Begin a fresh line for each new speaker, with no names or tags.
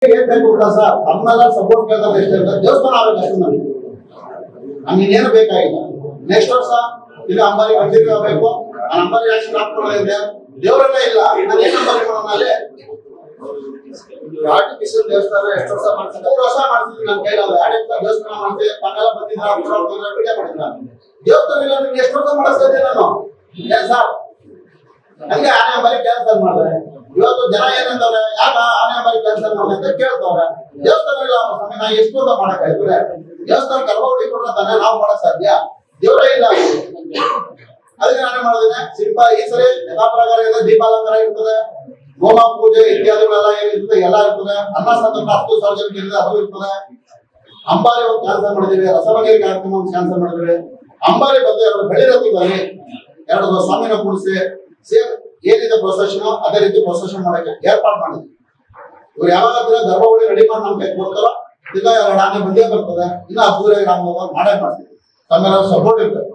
ಏನ್ ಬೇಕು ಗೊತ್ತಾ ಸರ್, ನಮ್ಮೆಲ್ಲ ಸಪೋರ್ಟ್ ಕೇಳಿದ್ರೆ ಎಷ್ಟು ಅಂತ ದೇವಸ್ಥಾನ ಆಗ್ಬೇಕು ಅಷ್ಟೇ ನಮ್ಗೆ. ನಮ್ಗೆ ಇನ್ನೇನು ಬೇಕಾಗಿಲ್ಲ. ನೆಕ್ಸ್ಟ್ ವರ್ಷ ಇಲ್ಲಿ ಅಂಬಾರಿ ಕಂಟಿನ್ಯೂ ಆಗಬೇಕು. ಆ ಅಂಬಾರಿ ಆಕ್ಷನ್ ಹಾಕ್ಕೊಳ್ಳೋದಿದೆ. ದೇವರೆಲ್ಲ ಇಲ್ಲ, ನಾನು ಏನ್ ಅಂಬಾರಿ ಮಾಡೋಣ ಅಲ್ಲಿ ಆರ್ಟಿಫಿಷಿಯಲ್ ದೇವಸ್ಥಾನ ಎಷ್ಟು ವರ್ಷ ಮಾಡ್ತೀನಿ, 3 ವರ್ಷ ಮಾಡ್ತಿದ್ದೀನಿ. ನನ್ನ ಕೈಲಾಗ ದೇವಸ್ಥಾನ ಮಾಡ್ತೀವಿ. ಮನೆಲ್ಲ ಬಂದಿದ್ರ ವಿಡಿಯೋ ಮಾಡಿದ್ರ ದೇವಸ್ಥಾನ ಇಲ್ಲ. ನಿಮ್ಗೆ ಎಷ್ಟು ವರ್ಷ ಮಾಡಿಸ್ತಾ ಇದ್ದೆ ನಾನು ಏನ್ ಸರ್? ಹಂಗೆ ಆನೆ ಅಂಬಾರಿ ಕ್ಯಾನ್ಸಲ್ ಮಾಡಿದ್ರೆ ಇವತ್ತು ಜನ ಏನಂತವ್ರೆ, ಯಾಕ ಆನೆ ಅಂಬಾರಿ ಕ್ಯಾನ್ಸಲ್ ಮಾಡಿ ಅಂತ ಕೇಳ್ತವ್ರೆ. ದೇವಸ್ಥಾನ ಇಲ್ಲ ನಾ ಎಷ್ಟು ಅಂತ ಮಾಡಕ್ ಆಯ್ತದೆ? ದೇವಸ್ಥಾನ ಗರ್ಭಗುಡಿ ಕೊಟ್ರೆ ತಾನೇ ನಾವು ಮಾಡಕ್ ಸಾಧ್ಯ. ದೇವರೇ ಇಲ್ಲ. ಅದಕ್ಕೆ ನಾನೇ ಮಾಡಿದ್ದೇನೆ ಸಿಂಪಲ್. ಈ ಸರಿ ಯಥಾ ಪ್ರಕಾರ ಇದೆ, ದೀಪಾಲಂಕಾರ ಇರ್ತದೆ, ಹೋಮ ಪೂಜೆ ಇತ್ಯಾದಿಗಳೆಲ್ಲ ಏನಿರ್ತದೆ ಎಲ್ಲ ಇರ್ತದೆ. ಅನ್ನ ಸಂದರ್ಭ 10,000 ಜನಕ್ಕೆ ಅದು ಇರ್ತದೆ. ಅಂಬಾರಿ ಒಂದು ಕ್ಯಾನ್ಸಲ್ ಮಾಡಿದೀವಿ, ರಸಬಗೆರೆ ಕಾರ್ಯಕ್ರಮ ಒಂದು ಕ್ಯಾನ್ಸಲ್ ಮಾಡಿದ್ವಿ. ಅಂಬಾರಿ ಬಂದು ಎರಡು ಬೆಳ್ಳಿ ರಥದಲ್ಲಿ 2 ಸ್ವಾಮಿನ ಕೂಡಿಸಿ ಸೇಮ್ ಏನಿದೆ ಪ್ರೊಸೆಷನ್ ಅದೇ ರೀತಿ ಪ್ರೊಸೆಷನ್ ಮಾಡಕ್ಕೆ ಏರ್ಪಾಡು ಮಾಡಿದ್ವಿ. ಇವ್ರು ಯಾವಾಗ ಗರ್ಭಗುಡಿ ರೆಡಿ ಮಾಡಿ ನಮ್ಗೆ ಕೊಡ್ತಾರೋ ಈಗ 2 ಆನೆ ಬಂದೇ ಬರ್ತದೆ. ಇನ್ನು ಅದ್ದೂರಿಯಾಗಿ ನಾವು ಮಾಡೇ ಮಾಡ್ತೀವಿ. ತಮ್ಮೆಲ್ಲ ಸಪೋರ್ಟ್ ಇರ್ತದೆ.